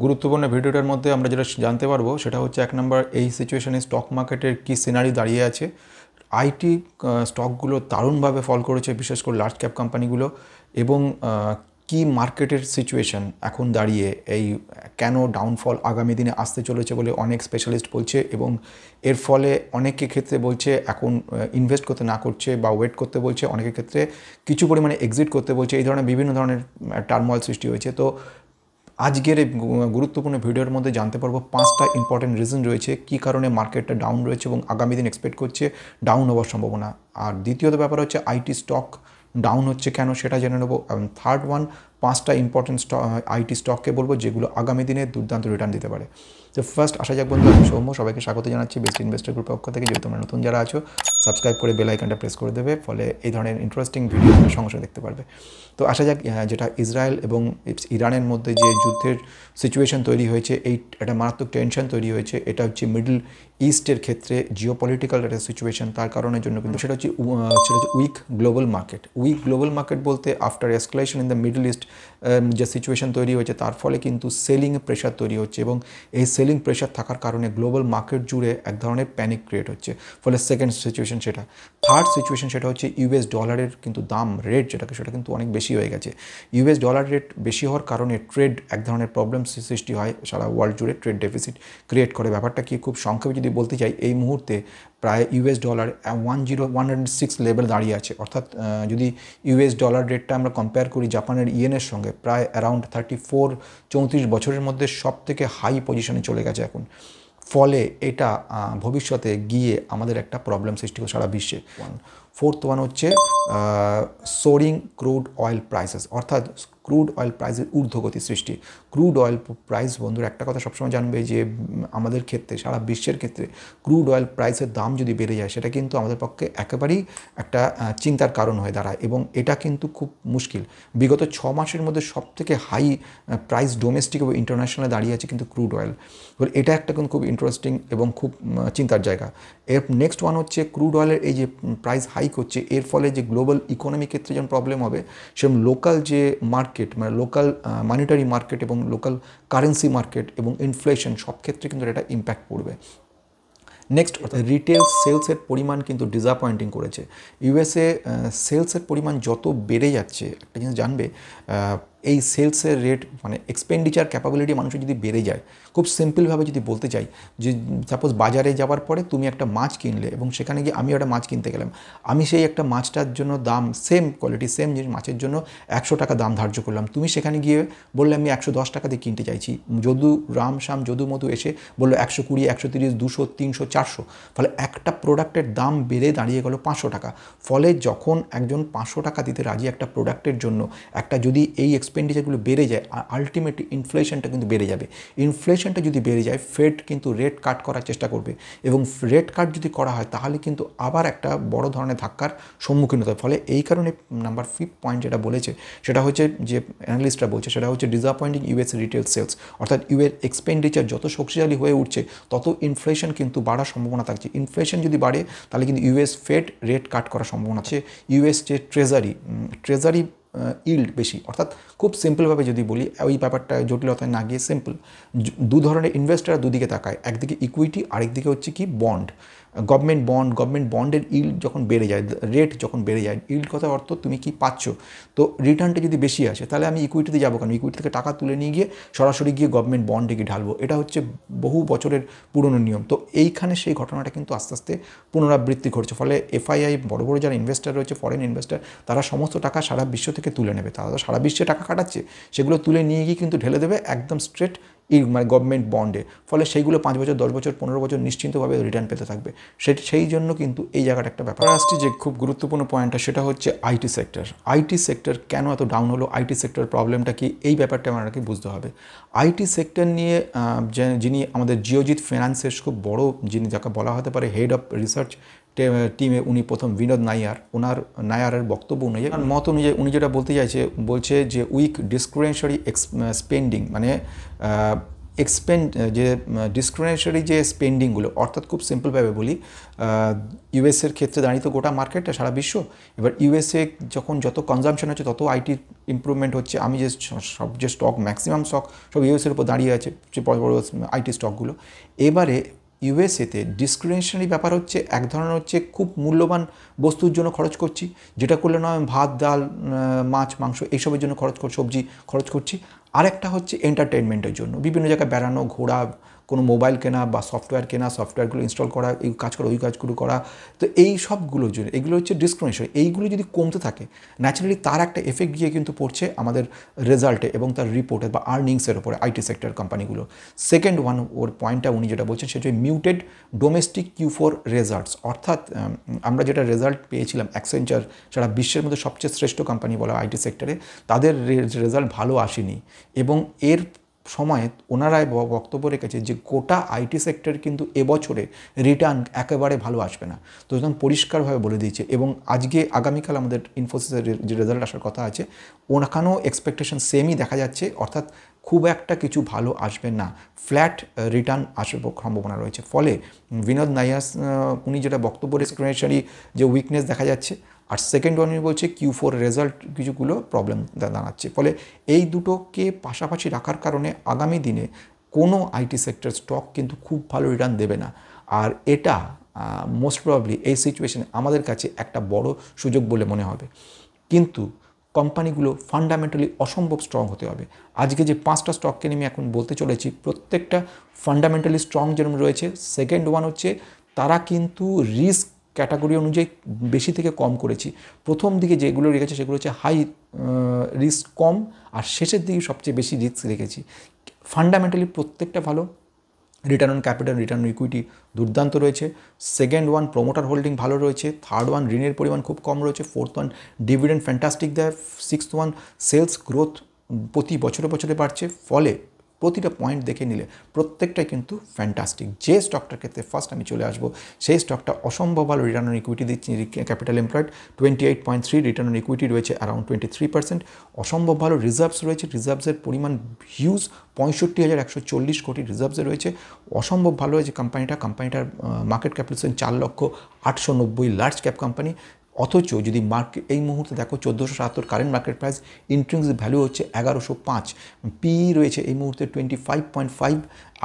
গুরুত্বপূর্ণ ভিডিওটার মধ্যে আমরা যেটা জানতে পারবো সেটা হচ্ছে এক নম্বর এই সিচুয়েশনে স্টক মার্কেটের কী সিনারি দাঁড়িয়ে আছে। আইটি স্টকগুলো দারুণভাবে ফল করেছে, বিশেষ করে লার্জ ক্যাপ কোম্পানিগুলো, এবং কি মার্কেটের সিচুয়েশন এখন দাঁড়িয়ে এই কেন ডাউনফল আগামী দিনে আসতে চলেছে বলে অনেক স্পেশালিস্ট বলছে, এবং এর ফলে অনেকের ক্ষেত্রে বলছে এখন ইনভেস্ট করতে না করছে বা ওয়েট করতে বলছে, অনেকের ক্ষেত্রে কিছু পরিমাণে এক্সিট করতে বলছে। এই ধরনের বিভিন্ন ধরনের টার্মোয়েল সৃষ্টি হয়েছে। তো আজকের এই গুরুত্বপূর্ণ ভিডিওর মধ্যে জানতে পারবো 5টা ইম্পর্টেন্ট রিজন রয়েছে কী কারণে মার্কেটটা ডাউন রয়েছে এবং আগামী দিন এক্সপেক্ট করছে ডাউন হওয়ার সম্ভাবনা। আর দ্বিতীয়ত ব্যাপার হচ্ছে আইটি স্টক ডাউন হচ্ছে কেন সেটা জেনে নেবো। এবং থার্ড ওয়ান, 5টা ইম্পর্টেন্ট আইটি স্টককে বলবো যেগুলো আগামী দিনে দুর্দান্ত রিটার্ন দিতে পারে। তো ফার্স্ট আসা যাক বন্ধু, আমি সৌম্য, সবাইকে স্বাগত জানাচ্ছি বেস্ট ইনভেস্টর গ্রুপ পক্ষ থেকে। যদি তোমরা নতুন যারা আছো সাবস্ক্রাইব করে বেল আইকনটা প্রেস করে দেবে, ফলে এই ধরনের ইন্টারেস্টিং ভিডিও তোমরা সঙ্গে সঙ্গে দেখতে পারবে। তো আসা যাক, যেটা ইসরায়েল এবং ইরানের মধ্যে যে যুদ্ধের সিচুয়েশন তৈরি হয়েছে, এই একটা মারাত্মক টেনশন তৈরি হয়েছে। এটা হচ্ছে মিডল ইস্টের ক্ষেত্রে জিওপলিটিক্যাল একটা সিচুয়েশন, তার কারণের জন্য কিন্তু সেটা হচ্ছে weak global market. Weak global market বলতে after escalation in the Middle East যে সিচুয়েশন তৈরি হয়েছে, তার ফলে কিন্তু সেলিংয়ে প্রেশার তৈরি হচ্ছে, এবং এই সেলিং প্রেশার থাকার কারণে গ্লোবাল মার্কেট জুড়ে এক ধরনের প্যানিক ক্রিয়েট হচ্ছে। ফলে সেকেন্ড সিচুয়েশন সেটা। থার্ড সিচুয়েশন সেটা হচ্ছে ইউএস ডলারের কিন্তু দাম রেট যেটাকে, সেটা কিন্তু অনেক বেশি হয়ে গেছে। ইউএস ডলার রেট বেশি হওয়ার কারণে ট্রেড এক ধরনের প্রবলেম সৃষ্টি হয়, সারা ওয়ার্ল্ড জুড়ে ট্রেড ডেফিসিট ক্রিয়েট করে। ব্যাপারটা কি খুব সংক্ষেপে যদি বলতে চাই, এই মুহূর্তে প্রায় ইউএস ডলার 106 লেভেল দাঁড়িয়ে আছে। অর্থাৎ যদি ইউএস ডলার রেটটা আমরা কম্পেয়ার করি জাপানের ইয়েনের সঙ্গে, প্রায় অ্যারাউন্ড 34 বছরের মধ্যে সব থেকে হাই পজিশনে চলে গেছে এখন। ফলে এটা ভবিষ্যতে গিয়ে আমাদের একটা প্রবলেম সৃষ্টি করে সারা বিশ্বে। ফোর্থ ওয়ান হচ্ছে সোরিং ক্রুড অয়েল প্রাইসেস, অর্থাৎ ক্রুড অয়েল প্রাইসের ঊর্ধ্বগতি সৃষ্টি। ক্রুড অয়েল প্রাইস বন্ধুরা একটা কথা সবসময় জানবে যে আমাদের ক্ষেত্রে, সারা বিশ্বের ক্ষেত্রে ক্রুড অয়েল প্রাইসের দাম যদি বেড়ে যায়, সেটা কিন্তু আমাদের পক্ষে একেবারেই একটা চিন্তার কারণ হয়ে দাঁড়ায়, এবং এটা কিন্তু খুব মুশকিল। বিগত 6 মাসের মধ্যে সবথেকে হাই প্রাইস ডোমেস্টিক এবং ইন্টারন্যাশনালে দাঁড়িয়ে আছে কিন্তু ক্রুড অয়েল। এটা একটা কিন্তু খুব ইন্টারেস্টিং এবং খুব চিন্তার জায়গা। এর নেক্সট ওয়ান হচ্ছে ক্রুড অয়েলের এই যে প্রাইস হাইক হচ্ছে, এর ফলে যে গ্লোবাল ইকোনমি ক্ষেত্রে যেমন প্রবলেম হবে, সেরকম লোকাল যে মার্কেট, মানে লোকাল মনিটারি মার্কেট এবং লোকাল কারেন্সি মার্কেট এবং ইনফ্লেশন, সব ক্ষেত্রে কিন্তু এটা ইম্প্যাক্ট পড়বে। নেক্সট, অর্থাৎ রিটেল সেলসের পরিমাণ কিন্তু ডিসঅ্যাপয়েন্টিং করেছে। ইউএসএ সেলসের পরিমাণ যত বেড়ে যাচ্ছে, একটা জিনিস জানবে, এই সেলসের রেট মানে এক্সপেন্ডিচার ক্যাপাবিলিটি মানুষের যদি বেড়ে যায়, খুব সিম্পলভাবে যদি বলতে চাই, যে সাপোজ বাজারে যাওয়ার পরে তুমি একটা মাছ কিনলে এবং সেখানে গিয়ে আমিও একটা মাছ কিনতে গেলাম, আমি সেই একটা মাছটার জন্য দাম, সেম কোয়ালিটি সেম জিনিস মাছের জন্য 100 টাকা দাম ধার্য করলাম। তুমি সেখানে গিয়ে বললে আমি 110 টাকা দিয়ে কিনতে চাইছি। যদু রাম শ্যাম যদু মধু এসে বললো 120, 130, 200, 300, 400। ফলে একটা প্রোডাক্টের দাম বেড়ে দাঁড়িয়ে গেল 500 টাকা। ফলে যখন একজন 500 টাকা দিতে রাজি একটা প্রোডাক্টের জন্য, একটা যদি এই এক্সপেন্ডিচারগুলো বেড়ে যায়, আলটিমেটলি ইনফ্লেশনটা কিন্তু বেড়ে যাবে। ইনফ্লেশনটা যদি বেড়ে যায়, ফেড কিন্তু রেট কাট করার চেষ্টা করবে, এবং রেট কাট যদি করা হয় তাহলে কিন্তু আবার একটা বড় ধরনের ধাক্কার সম্মুখীন হতে হয়। ফলে এই কারণে নাম্বার 5 পয়েন্ট যেটা বলেছে, সেটা হচ্ছে যে অ্যানালিস্টরা বলছে, সেটা হচ্ছে ডিসঅ্যাপয়েন্টিং ইউএস রিটেল সেলস। অর্থাৎ ইউএস এক্সপেন্ডিচার যত শক্তিশালী হয়ে উঠছে, তত ইনফ্লেশন কিন্তু বাড়ার সম্ভাবনা থাকছে। ইনফ্লেশন যদি বাড়ে, তাহলে কিন্তু ইউএস ফেড রেট কাট করার সম্ভাবনা আছে। ইউএস যে ট্রেজারি ইল্ড বেশি। অর্থাৎ খুব সিম্পলভাবে যদি বলি, ওই ব্যাপারটা জটিলতায় না গিয়ে সিম্পল, দু ধরনের ইনভেস্টাররা দুদিকে তাকায়, একদিকে ইকুইটি, আরেকদিকে হচ্ছে কি বন্ড। গভর্নমেন্ট বন্ডের ইল্ড যখন বেড়ে যায়, রেট যখন বেড়ে যায়, ইল্ড কথার অর্থ তুমি কি পাচ্ছ, তো রিটার্নটা যদি বেশি আসে, তাহলে আমি ইকুইটিতে যাবো কেন? ইকুইটি থেকে টাকা তুলে নিয়ে গিয়ে সরাসরি গিয়ে গভর্নমেন্ট বন্ডে গিয়ে ঢালবো। এটা হচ্ছে বহু বছরের পুরনো নিয়ম। তো এইখানে সেই ঘটনাটা কিন্তু আস্তে আস্তে পুনরাবৃত্তি ঘটছে। ফলে এফআইআই, বড় বড় যারা ইনভেস্টার রয়েছে, ফরেন ইনভেস্টার, তারা সমস্ত টাকা সারা বিশ্ব থেকে তুলে নেবে। তারা তো সারা বিশ্বে টাকা কাটাচ্ছে, সেগুলো তুলে নিয়ে গিয়ে কিন্তু ঢেলে দেবে একদম স্ট্রেট মানে গভর্নমেন্ট বন্ডে। ফলে সেইগুলো 5 বছর, 10 বছর, 15 বছর নিশ্চিন্তভাবে রিটার্ন পেতে থাকবে। সেই জন্য কিন্তু এই জায়গাটা একটা ব্যাপার আসছে। যে খুব গুরুত্বপূর্ণ পয়েন্টটা, সেটা হচ্ছে আইটি সেক্টর। আইটি সেক্টর কেন এত ডাউন হলো, আইটি সেক্টর প্রবলেমটা কি, এই ব্যাপারটা আমাদেরকে বুঝতে হবে। আইটি সেক্টর নিয়ে যিনি আমাদের জিওজিৎ ফিনান্সের খুব বড়, যিনি যাকে বলা হতে পারে হেড অফ রিসার্চ টিমে, উনি প্রথম বিনোদ নায়ারের বক্তব্য অনুযায়ী, মত অনুযায়ী উনি যেটা বলতে বলছে যে উইক ডিসক্রিশনারি স্পেন্ডিং, মানে যে ডিসক্রিমিনেটরি যে স্পেন্ডিংগুলো, অর্থাৎ খুব সিম্পলভাবে বলি, ইউএসের ক্ষেত্রে দাঁড়িয়ে তো গোটা মার্কেটটা সারা বিশ্ব, এবার ইউএসএ যখন যত কনজামশন হচ্ছে তত আইটি ইমপ্রুভমেন্ট হচ্ছে। আমি যে স্টক ম্যাক্সিমাম স্টক সব ইউএসের উপর দাঁড়িয়ে আছে, যে বড় বড় আইটি স্টকগুলো। এবারে ইউএসএতে ডিসক্রিমিনেশনারি ব্যাপার হচ্ছে, এক ধরনের হচ্ছে খুব মূল্যবান বস্তুর জন্য খরচ করছি, যেটা করলে নয় ভাত ডাল মাছ মাংস এইসবের জন্য সবজি খরচ করছি। আরেকটা হচ্ছে এন্টারটেনমেন্টের জন্য, বিভিন্ন জায়গায় বেড়ানো ঘোরা, কোনো মোবাইল কেনা বা সফটওয়্যার কেনা, সফটওয়্যারগুলো ইনস্টল করা, এই কাজ করা ওই কাজগুলো করা। তো এই সবগুলোর জন্য এগুলো হচ্ছে ডিসক্রিমিনেশন। এইগুলো যদি কমতে থাকে ন্যাচারালি তার একটা এফেক্ট গিয়ে কিন্তু পড়ছে আমাদের রেজাল্টে এবং তার রিপোর্টে বা আর্নিংসের ওপরে আইটি সেক্টর কোম্পানিগুলো। সেকেন্ড ওয়ান ওর পয়েন্টটা উনি যেটা বলছেন সেটা মিউটেড ডোমেস্টিক Q4 রেজাল্টস, অর্থাৎ আমরা যেটা রেজাল্ট পেয়েছিলাম অ্যাকসেঞ্চার সারা বিশ্বের মধ্যে সবচেয়ে শ্রেষ্ঠ কোম্পানি বলা আইটি সেক্টরে, তাদের রেজাল্ট ভালো আসেনি। এবং এর সময় ওনারাই বক্তব্য রেখেছে যে গোটা আইটি সেক্টর কিন্তু এবছরে রিটার্ন একেবারে ভালো আসবে না। তো একদম পরিষ্কারভাবে বলে দিয়েছে। এবং আজকে আগামীকাল আমাদের ইনফোসিসের যে রেজাল্ট আসার কথা আছে, ওখানেও এক্সপেকটেশন সেমই দেখা যাচ্ছে, অর্থাৎ খুব একটা কিছু ভালো আসবে না, ফ্ল্যাট রিটার্ন আসার সম্ভাবনা রয়েছে। ফলে বিনোদ নায়াস উনি যেটা বক্তব্য ডিসক্রিমিনেশনারি যে উইকনেস দেখা যাচ্ছে, আর সেকেন্ড ওয়ান বলছে Q4 রেজাল্ট কিছুগুলো প্রবলেম দাঁড়াচ্ছে। ফলে এই দুটোকে পাশাপাশি রাখার কারণে আগামী দিনে কোনো আইটি সেক্টর স্টক কিন্তু খুব ভালো রিটার্ন দেবে না। আর এটা মোস্ট প্রবাবলি এই সিচুয়েশনে আমাদের কাছে একটা বড় সুযোগ বলে মনে হবে। কিন্তু কোম্পানিগুলো ফান্ডামেন্টালি অসম্ভব স্ট্রং হতে হবে। আজকে যে 5টা স্টককে নিয়ে আমি এখন বলতে চলেছি, প্রত্যেকটা ফান্ডামেন্টালি স্ট্রং যেরকম রয়েছে। সেকেন্ড ওয়ান হচ্ছে তারা কিন্তু রিস্ক ক্যাটাগরি অনুযায়ী বেশি থেকে কম করেছি। প্রথম দিকে যেগুলো রেখেছে সেগুলো হচ্ছে হাই রিস্ক কম, আর শেষের দিকে সবচেয়ে বেশি রিস্ক রেখেছি। ফান্ডামেন্টালি প্রত্যেকটা ভালো, return on capital, return on equity দুর্দান্ত রয়েছে। সেকেন্ড ওয়ান প্রোমোটার হোল্ডিং ভালো রয়েছে। থার্ড ওয়ান ঋণের পরিমাণ খুব কম রয়েছে। ফোর্থ ওয়ান ডিভিডেন্ড ফ্যান্টাস্টিক দেয়। সিক্সথ ওয়ান সেলস গ্রোথ প্রতি বছরে বছরে বাড়ছে। ফলে প্রতিটা পয়েন্ট দেখে নিলে প্রত্যেকটাই কিন্তু ফ্যান্টাস্টিক। যে স্টকটার ক্ষেত্রে ফার্স্ট আমি চলে আসবো, সেই স্টকটা অসম্ভব ভালো রিটার্ন অন ইকুইটি দিচ্ছে। Capital employed 28.3, return on equity রয়েছে অ্যারাউন্ড 23%। অসম্ভব ভালো রিজার্ভস রয়েছে, রিজার্ভসের পরিমাণ হিউজ, 65,140 কোটি রিজার্ভসে রয়েছে। অসম্ভব ভালো হয়েছে কোম্পানিটার market capitalization 4,890,000, large cap company. অথচ যদি মার্কেট এই মুহূর্তে দেখো 1470 current market price, intrinsic value হচ্ছে 1105, পিই রয়েছে এই মুহূর্তে 25.5,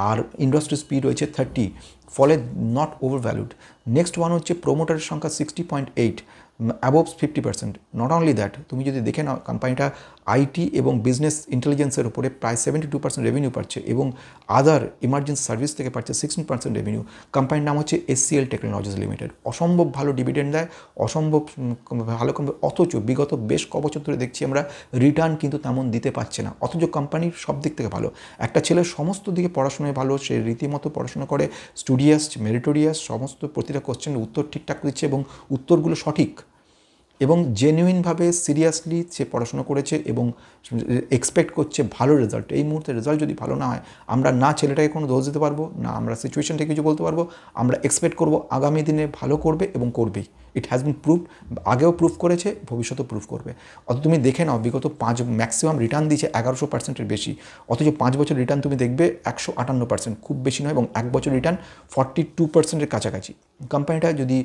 আর ইন্ডাস্ট্রি স্পি রয়েছে 30, ফলে not over valued. Next one হচ্ছে প্রোমোটারের সংখ্যা 60.8, অ্যাবোভ 50%। নট অনলি দ্যাট, তুমি যদি দেখে নাও কোম্পানিটা আইটি এবং বিজনেস ইন্টেলিজেন্সের উপরে প্রায় 72% রেভিনিউ পাচ্ছে এবং আদার ইমার্জেন্সি সার্ভিস থেকে পাচ্ছে 16% রেভিনিউ। কোম্পানির নাম হচ্ছে SCL টেকনোলজিস লিমিটেড। অসম্ভব ভালো ডিভিডেন্ড দেয়, অসম্ভব ভালো কোম্পানি, অথচ বিগত বেশ কবছর ধরে দেখছি আমরা রিটার্ন কিন্তু তেমন দিতে পারছে না। অথচ কোম্পানির সব দিক থেকে ভালো। একটা ছেলে সমস্ত দিকে পড়াশোনায় ভালো, সে রীতিমতো পড়াশোনা করে, স্টুডিয়াস মেরিটোরিয়াস, সমস্ত প্রতিটা কোশ্চেনের উত্তর ঠিকঠাক দিচ্ছে এবং উত্তরগুলো সঠিক এবং জেনুইনভাবে সিরিয়াসলি সে পড়াশোনা করেছে এবং এক্সপেক্ট করছে ভালো রেজাল্ট। এই মুহূর্তে রেজাল্ট যদি ভালো না হয়, আমরা না ছেলেটাকে কোনো দোষ দিতে পারবো না, আমরা সিচুয়েশনটাকে কিছু বলতে পারবো। আমরা এক্সপেক্ট করবো আগামী দিনে ভালো করবে এবং করবেই। ইট হ্যাজ বিন প্রুভড, আগেও প্রুভ করেছে, ভবিষ্যতেও প্রুভ করবে। অত তুমি দেখে নাও বিগত ম্যাক্সিমাম রিটার্ন দিয়েছে 1100%-এর বেশি, অথচ 5 বছর রিটার্ন তুমি দেখবে 158%, খুব বেশি নয়, এবং 1 বছর রিটার্ন 42%-এর কাছাকাছি। কোম্পানিটা যদি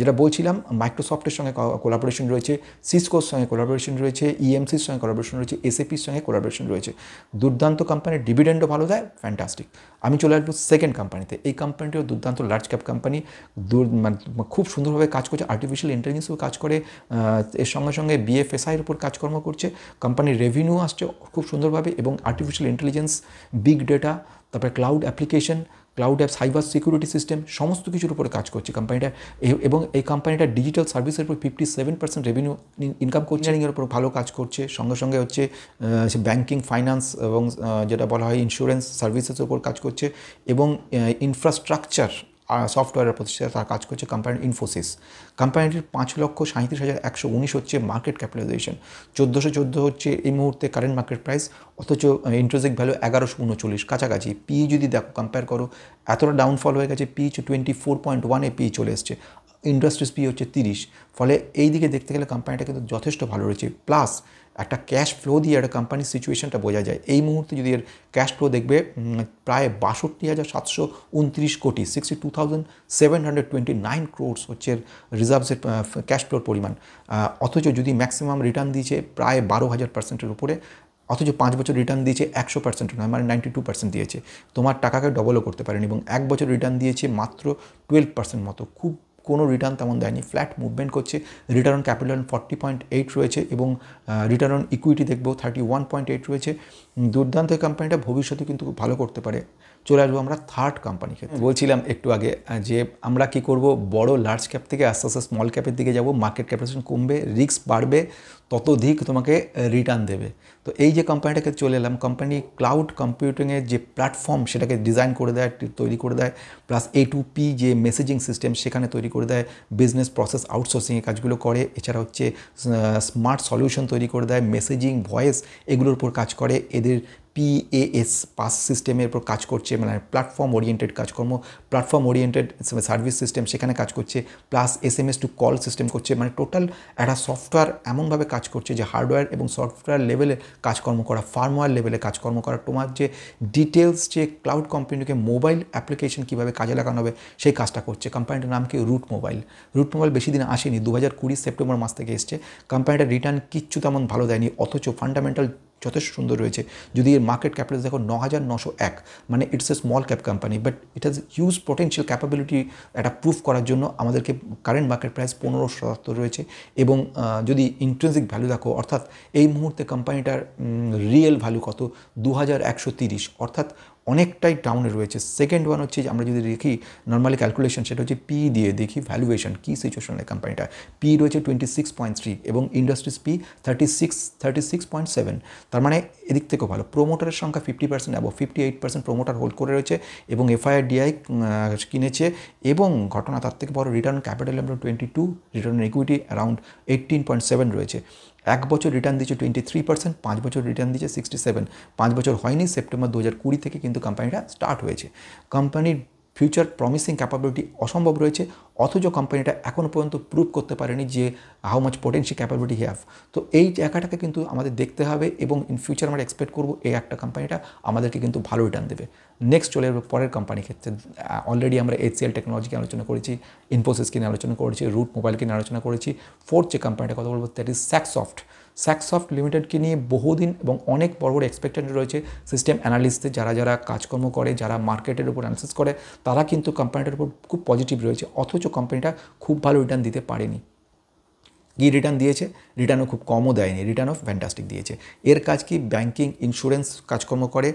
যেটা বলছিলাম, মাইক্রোসফটের সঙ্গে কোলাবোরেশন রয়েছে, সিসকোর সঙ্গে কোলাবোরেশন রয়েছে, EMCর সঙ্গে কোলাবোরেশন রয়েছে, SAPর সঙ্গে কোলাবোরেশন রয়েছে। দুর্দান্ত কোম্পানির, ডিভিডেন্ডও ভালো দেয়, ফ্যান্টাস্টিক। আমি চলে আসবো সেকেন্ড কোম্পানিতে। এই কোম্পানিটিও দুর্দান্ত লার্জ ক্যাপ কোম্পানি, খুব সুন্দরভাবে কাজ করছে, আর্টিফিশিয়াল ইন্টেলিজেন্সও কাজ করে, এর সঙ্গে সঙ্গে BFSIর উপর কাজকর্ম করছে। কোম্পানির রেভিনিউ আসছে খুব সুন্দরভাবে এবং আর্টিফিশিয়াল ইন্টেলিজেন্স, বিগ ডেটা, তারপরে cloud application, cloud app, cyber security system, সমস্ত কিছুর উপরে কাজ করছে কোম্পানিটা। এবং এই কোম্পানিটা ডিজিটাল সার্ভিসের উপর 57% রেভিনিউ ইনকাম করছে, ইঞ্জিনিয়ারিংয়ের উপর ভালো কাজ করছে, সঙ্গে সঙ্গে হচ্ছে ব্যাঙ্কিং, ফাইন্যান্স এবং যেটা বলা হয় ইন্স্যুরেন্স সার্ভিসেসের উপর কাজ করছে এবং ইনফ্রাস্ট্রাকচার সফটওয়্যারের প্রতিষ্ঠাতা তারা কাজ করছে কোম্পানির ইনফোসিস। কোম্পানিটির 5,37,119 হচ্ছে মার্কেট ক্যাপিটালাইজেশন, 1414 হচ্ছে এই মুহূর্তে কারেন্ট মার্কেট প্রাইস, অথচ ইন্ট্রিনসিক ভ্যালু 1139, কাছাকাছি। পি যদি দেখো কম্পেয়ার করো, এতটা ডাউনফল হয়ে গেছে, পি 24.1-এ পি চলে এসছে, ইন্ডাস্ট্রিজ পি হচ্ছে 30। ফলে এই দিকে দেখতে গেলে কোম্পানিটা কিন্তু যথেষ্ট ভালো রয়েছে। প্লাস একটা ক্যাশ ফ্লো দিয়ে একটা কোম্পানির সিচুয়েশনটা বোঝা যায়। এই মুহূর্তে যদি এর ক্যাশ ফ্লো দেখবে প্রায় ৬২,৭২৯ কোটি, 62,729 crores হচ্ছে রিজার্ভসের ক্যাশ ফ্লোর পরিমাণ। অথচ যদি ম্যাক্সিমাম রিটার্ন দিয়েছে প্রায় 12,000%-এর উপরে, অথচ 5 বছর রিটার্ন দিয়েছে 100% নয়, মানে 92% দিয়েছে। তোমার টাকাকে ডবলও করতে পারেনি, এবং 1 বছর রিটার্ন দিয়েছে মাত্র 12% মতো, খুব কোনো রিটার্ন তেমন দেয়নি, ফ্ল্যাট মুভমেন্ট করছে। রিটার্ন অন ক্যাপিটাল 40.8 রয়েছে, এবং রিটার্ন অন ইকুইটি দেখবো 31.8 রয়েছে। দুর্দান্ত কোম্পানিটা ভবিষ্যতে কিন্তু খুব ভালো করতে পারে। চলে আসবো আমরা থার্ড কোম্পানি ক্ষেত্রে। বলছিলাম একটু আগে যে আমরা কি করব, বড় লার্জ ক্যাপ থেকে আস্তে আস্তে স্মল ক্যাপের দিকে যাব, মার্কেট ক্যাপিটালাইজেশন কমবে, রিস্ক বাড়বে, ততোধিক তোমাকে রিটার্ন দেবে। তো এই যে কোম্পানিটাকে চলে এলাম, কোম্পানি ক্লাউড কম্পিউটিংয়ের যে প্ল্যাটফর্ম সেটাকে ডিজাইন করে দেয়, তৈরি করে দেয়, প্লাস A2P যে মেসেজিং সিস্টেম সেখানে তৈরি করে দেয়, বিজনেস প্রসেস আউটসোর্সিংয়ের কাজগুলো করে। এছাড়া হচ্ছে স্মার্ট সলিউশন তৈরি করে দেয়, মেসেজিং, ভয়েস এগুলোর উপর কাজ করে। এদের PaaS পাস সিস্টেমের উপর কাজ করছে, মানে প্ল্যাটফর্ম ওরিয়েন্টেড কাজকর্ম, প্ল্যাটফর্ম ওরিয়েন্টেড সার্ভিস সিস্টেম সেখানে কাজ করছে, plus SMS to call system করছে। মানে টোটাল একটা সফটওয়্যার এমনভাবে কাজ করছে যে হার্ডওয়্যার এবং সফটওয়্যার লেভেলে কাজকর্ম করা, ফার্মওয়্যার লেভেলে কাজকর্ম করা, তোমার যে ডিটেলস যে ক্লাউড কম্পিউটিংকে মোবাইল অ্যাপ্লিকেশন কীভাবে কাজে লাগানো হবে সেই কাজটা করছে। কোম্পানিটার নাম কি? Root mobile. রুট মোবাইল বেশি দিন আসেনি, 2020 সেপ্টেম্বর মাস থেকে এসছে। কোম্পানিটার রিটার্ন কিচ্ছু তেমন ভালো দেয়নি, অথচ ফান্ডামেন্টাল যথেষ্ট সুন্দর রয়েছে। যদি এর মার্কেট ক্যাপিটাল দেখো 9,901, মানে it's a small cap company, but it has huge potential capability একটা প্রুফ করার জন্য। আমাদেরকে কারেন্ট মার্কেট প্রাইস 1577 রয়েছে, এবং যদি ইন্ট্রিনসিক ভ্যালু দেখো, অর্থাৎ এই মুহূর্তে কোম্পানিটার রিয়েল ভ্যালু কত? 2,130, অর্থাৎ অনেকটাই ডাউনে রয়েছে। সেকেন্ড ওয়ান হচ্ছে আমরা যদি দেখি নর্মালি ক্যালকুলেশন, সেটা হচ্ছে পি দিয়ে দেখি ভ্যালুয়েশন কী সিচুয়েশনে কোম্পানিটা। পি রয়েছে 26.3 এবং ইন্ডাস্ট্রিজ পি 36.7। তার মানে এদিক থেকেও ভালো। প্রোমোটারের সংখ্যা 50% এবং 58% প্রোমোটার হোল্ড করে রয়েছে, এবং FIRDI কিনেছে। এবং ঘটনা তার থেকে বড়, return capital employed 22, return equity around 18.7 রয়েছে। 1 বছর রিটার্ন দিচ্ছে 23%, 5 বছর রিটার্ন দিচ্ছে 67। 5 বছর হয়নি, সেপ্টেম্বর 2020 থেকে কিন্তু কোম্পানিটা স্টার্ট হয়েছে। কোম্পানির ফিউচার প্রমিসিং ক্যাপাবিলিটি অসম্ভব রয়েছে, অথচ কোম্পানিটা এখনও পর্যন্ত প্রুভ করতে পারেনি যে how much potential capability have. তো এই জায়গাটাকে কিন্তু আমাদের দেখতে হবে, এবং ইন ফিউচার আমরা এক্সপেক্ট করবো এই একটা কোম্পানিটা আমাদেরকে কিন্তু ভালো রিটার্ন দেবে। নেক্সট চলে যাবে পরের কোম্পানির ক্ষেত্রে। অলরেডি আমরা HCL টেকনোলজিকে আলোচনা করেছি, ইনফোসিসকে নিয়ে আলোচনা করেছি, রুট মোবাইলকে নিয়ে আলোচনা করেছি। ফোর্থ যে কোম্পানিটা কথা বলবো, দ্যাট ইজ স্যাকসফট। স্যাকসফট লিমিটেডকে নিয়ে বহুদিন এবং অনেক বড় বড় এক্সপেকটেশন রয়েছে সিস্টেম অ্যানালিস্টে, যারা কাজকর্ম করে, যারা মার্কেটের উপর অ্যানালিসিস করে, তারা কিন্তু কোম্পানিটার উপর খুব পজিটিভ রয়েছে। অথচ কোম্পানিটা খুব ভালো রিটার্ন দিতে পারেনি। কি রিটার্ন দিয়েছে? রিটার্নও খুব কমও দেয়নি, রিটার্ন অফ ফ্যান্টাস্টিক দিয়েছে। এর কাজ কি? ব্যাঙ্কিং, ইন্স্যুরেন্স কাজকর্ম করে,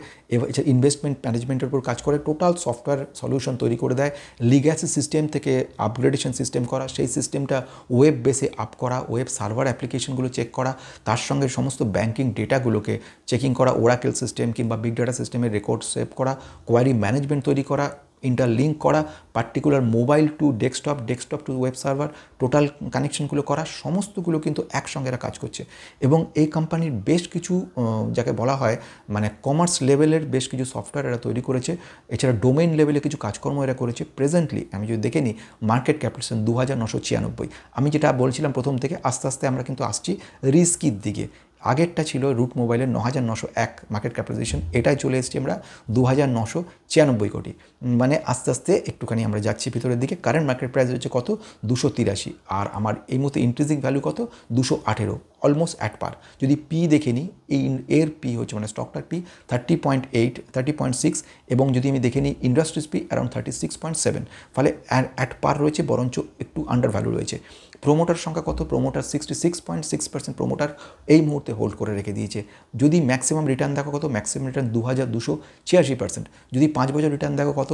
ইনভেস্টমেন্ট ম্যানেজমেন্টের উপর কাজ করে, টোটাল সফটওয়্যার সলিউশন তৈরি করে দেয়। লিগ্যাসি সিস্টেম থেকে আপগ্রেডেশন সিস্টেম করা, সেই সিস্টেমটা ওয়েব বেসে আপ করা, ওয়েব সার্ভার অ্যাপ্লিকেশনগুলো চেক করা, তার সঙ্গে সমস্ত ব্যাঙ্কিং ডেটাগুলোকে চেকিং করা, ওরাকেল সিস্টেম কিংবা বিগ ডাটা সিস্টেমের রেকর্ড সেভ করা, কোয়ারি ম্যানেজমেন্ট তৈরি করা, ইন্টারলিঙ্ক করা, particular mobile to desktop to web server, total কানেকশনগুলো করা, সমস্তগুলো কিন্তু একসঙ্গে এরা কাজ করছে। এবং এই কোম্পানির বেশ কিছু যাকে বলা হয় মানে কমার্স লেভেলের বেশ কিছু সফটওয়্যার এরা তৈরি করেছে। এছাড়া ডোমেইন লেভেলে কিছু কাজকর্ম এরা করেছে। প্রেজেন্টলি আমি যদি দেখে নিই, মার্কেট ক্যাপিটালাইজেশন 2,996। আমি যেটা বলছিলাম প্রথম থেকে, আস্তে আস্তে আমরা কিন্তু আসছি রিস্কির দিকে। আগেরটা ছিল রুট মোবাইলের 9,901 মার্কেট ক্যাপিটালাইজেশন, এটাই চলে এসেছি আমরা 2,996 কোটি। মানে আস্তে আস্তে একটুখানি আমরা যাচ্ছি ভিতরের দিকে। কারেন্ট মার্কেট প্রাইস হচ্ছে কত? 283, আর আমার এই মুহূর্তে ইন্ট্রিনসিক ভ্যালু কত? 218, অলমোস্ট অ্যাট পার। যদি পি দেখে নিই, এর পি হচ্ছে মানে স্টকটার পি 30.8, 30.6, এবং যদি আমি দেখে নিই ইন্ডাস্ট্রিজ পি অ্যারাউন্ড 36.7, ফলে অ্যাট পার রয়েছে, বরঞ্চ একটু আন্ডার ভ্যালু রয়েছে। প্রোমোটার সংখ্যা কত? প্রোমোটার 66.6% প্রোমোটার এই মুহূর্তে হোল্ড করে রেখে দিয়েছে। যদি ম্যাক্সিমাম রিটার্ন দেখো কত? Maximum return 2,286%। যদি 5 বছর রিটার্ন দেখো কত?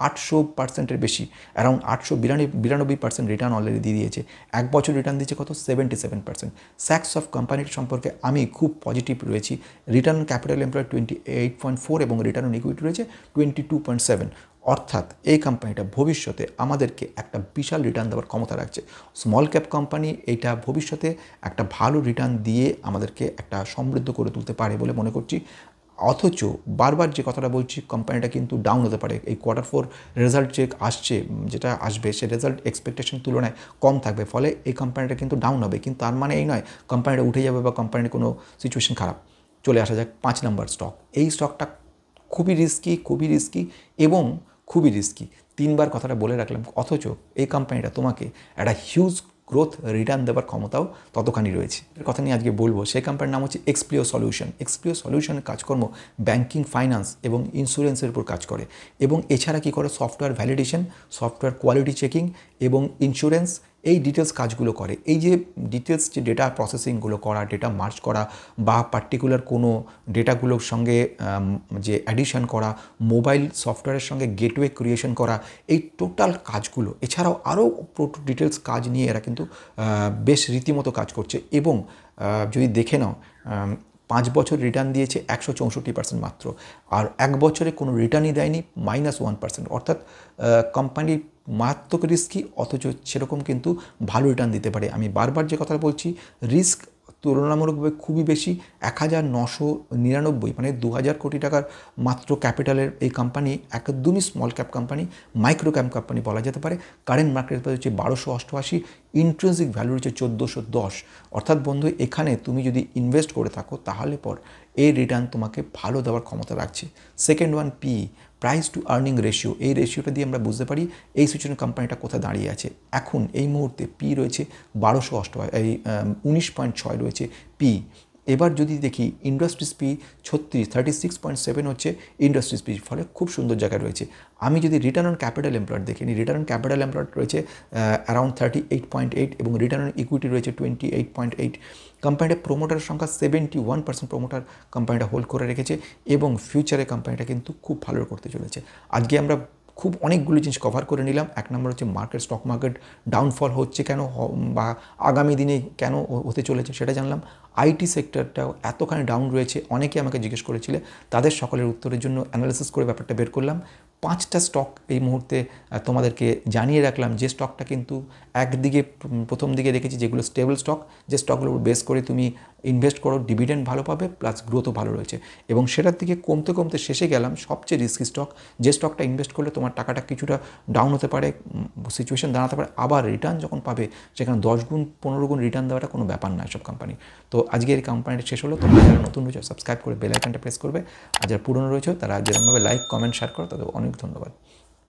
800%-এর বেশি, অ্যারাউন্ড 892% রিটার্ন অলরেডি দিয়ে দিয়েছে। 1 বছর রিটার্ন দিচ্ছে কত? 77%। স্যাকসফট কোম্পানির সম্পর্কে আমি খুব পজিটিভ রয়েছি। রিটার্ন ক্যাপিটাল এমপ্লয়েড 28.4 এবং রিটার্ন অন ইকুইটি রয়েছে 22.7। অর্থাৎ এই কোম্পানিটা ভবিষ্যতে আমাদেরকে একটা বিশাল রিটার্ন দেওয়ার ক্ষমতা রাখছে। স্মল ক্যাপ কোম্পানি, এইটা ভবিষ্যতে একটা ভালো রিটার্ন দিয়ে আমাদেরকে একটা সমৃদ্ধ করে তুলতে পারে বলে মনে করছি। অথচ বারবার যে কথাটা বলছি, কোম্পানিটা কিন্তু ডাউন হতে পারে। এই Q4 রেজাল্ট যে আসছে, যেটা আসবে সে রেজাল্ট এক্সপেকটেশন তুলনায় কম থাকবে, ফলে এই কোম্পানিটা কিন্তু ডাউন হবে। কিন্তু তার মানে এই নয় কোম্পানিটা উঠে যাবে বা কোম্পানির কোনো সিচুয়েশন খারাপ। চলে আসা যাক 5 নম্বর স্টক। এই স্টকটা খুবই রিস্কি এবং খুবই রিস্কি। 3বার কথাটা বলে রাখলাম, অথচ এই কোম্পানিটা তোমাকে একটা হিউজ গ্রোথ রিটার্ন দেওয়ার ক্ষমতাও ততখানি রয়েছে। এর কথা নিয়ে আজকে বলবো, সেই কোম্পানির নাম হচ্ছে এক্সপ্লিও সলিউশন। এক্সপ্লিও সলিউশনের কাজকর্ম ব্যাংকিং, ফাইন্যান্স এবং ইন্স্যুরেন্সের উপর কাজ করে, এবং এছাড়া কী করে, software validation, software quality checking এবং ইন্স্যুরেন্স, এই ডিটেলস কাজগুলো করে। এই যে ডিটেলস, যে ডেটা প্রসেসিংগুলো করা, ডেটা মার্জ করা বা পার্টিকুলার কোনো ডেটাগুলোর সঙ্গে যে অ্যাডিশন করা, মোবাইল সফটওয়্যারের সঙ্গে গেটওয়ে ক্রিয়েশন করা, এই টোটাল কাজগুলো, এছাড়াও আরও ডিটেলস কাজ নিয়ে এরা কিন্তু বেশ রীতিমতো কাজ করছে। এবং যদি দেখে নাও, 5 বছর রিটার্ন দিয়েছে 164% মাত্র, আর 1 বছরে কোনো রিটার্নই দেয়নি, -1%। অর্থাৎ কোম্পানি মারাত্মক রিস্কি, অথচ সেরকম কিন্তু ভালো রিটার্ন দিতে পারে। আমি বারবার যে কথা বলছি, রিস্ক তুলনামূলকভাবে খুবই বেশি। 1999, মানে 2000 কোটি টাকার মাত্র ক্যাপিটালের এই কোম্পানি একদমই small cap company, micro cap company বলা যেতে পারে। কারেন্ট মার্কেট প্রাইস হচ্ছে 1288, ইন্ট্রিনসিক ভ্যালু হচ্ছে 1410। অর্থাৎ বন্ধু, এখানে তুমি যদি ইনভেস্ট করে থাকো তাহলে পর এই রিটার্ন তোমাকে ভালো দেওয়ার ক্ষমতা রাখছে। Second one, P, price two earning ratio. এই রেশিওটা দিয়ে আমরা বুঝতে পারি এই সিচুয়েশনে কোম্পানিটা কোথায় দাঁড়িয়ে আছে। এখন এই মুহূর্তে পি রয়েছে 19.6 রয়েছে পি। এবার যদি দেখি ইন্ডাস্ট্রিজ পি 36.7 হচ্ছে ইন্ডাস্ট্রিজ পি, ফলে খুব সুন্দর জায়গায় রয়েছে। আমি যদি রিটার্ন অন ক্যাপিটাল এমপ্লয়েড দেখে নিই, রিটার্ন অন ক্যাপিটাল এমপ্লয়েড রয়েছে অ্যারাউন্ড 38.8 এবং রিটার্ন অন ইকুইটি রয়েছে 28.8। কোম্পানিটা প্রোমোটারের সংখ্যা 71% প্রোমোটার কোম্পানিটা হোল্ড করে রেখেছে, এবং ফিউচারে কোম্পানিটা কিন্তু খুব ভালো করতে চলেছে। আজকে আমরা খুব অনেকগুলো জিনিস কভার করে নিলাম। 1 নম্বর হচ্ছে স্টক মার্কেট ডাউনফল হচ্ছে কেন, বা আগামী দিনে কেন হতে চলেছে সেটা জানলাম। আইটি সেক্টরটাও এতখানি ডাউন রয়েছে, অনেকে আমাকে জিজ্ঞেস করেছিলে, তাদের সকলের উত্তরের জন্য অ্যানালিসিস করে ব্যাপারটা বের করলাম। 5টা স্টক এই মুহূর্তে তোমাদেরকে জানিয়ে রাখলাম, যে স্টকটা কিন্তু একদিকে প্রথম দিকে দেখেছি যেগুলো স্টেবল স্টক, যে স্টকগুলোর বেস করে তুমি ইনভেস্ট করো, ডিভিডেন্ড ভালো পাবে, প্লাস গ্রোথও ভালো রয়েছে। এবং সেটার দিকে কমতে কমতে শেষে গেলাম সবচেয়ে রিস্কি স্টক, যে স্টকটা ইনভেস্ট করলে তোমার টাকাটা কিছুটা ডাউন হতে পারে, সিচুয়েশন দাঁড়াতে পারে, আবার রিটার্ন যখন পাবে সেখানে 10 গুণ 15 গুণ রিটার্ন দেওয়াটা কোনো ব্যাপার না সব কোম্পানি। তো আজকের এই কোম্পানিটা শেষ হলো। তোমরা যারা নতুন রয়েছে সাবস্ক্রাইব করে বেল আইকনটা প্রেস করবে, আর যারা পুরনো রয়েছে তারা যেরকমভাবে লাইক, কমেন্ট, শেয়ার করো, তাদের অনেক ধন্যবাদ।